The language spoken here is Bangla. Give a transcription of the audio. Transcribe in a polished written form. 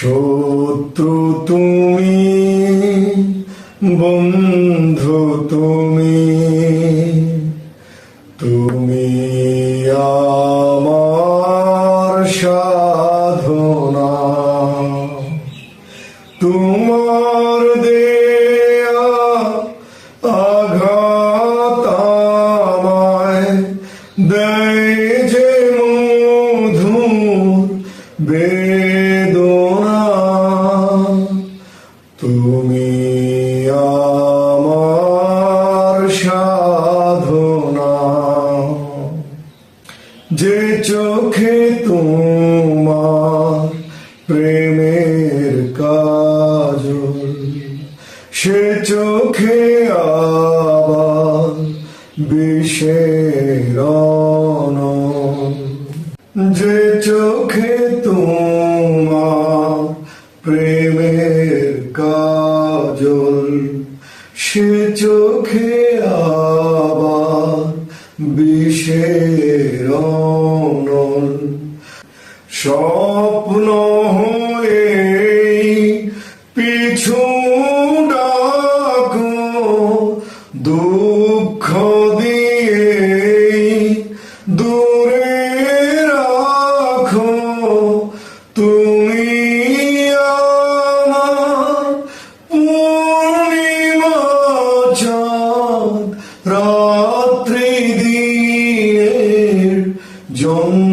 শত্রু তুমি, বন্ধু তুমি, তুমি আমার সাধনা। তোমার দেয়া আঘাত আমায় দেয় যে মধুর বেদনা। তুমি আমার সাধনা। যে চোখে তোমার প্রেমের কাজল, সে চোখে আবার বিষের অনল। যে চোখে তোমার প্রেমের কাজল, সে চোখে আবার বিষের অনল। স্বপ্ন হয়ে পিছু ডাকো, দুঃখ দিয়ে দূরে রাখো। তুমি আমার পূর্ণিমা চাঁদ, রাত্রি দিনের জন্য।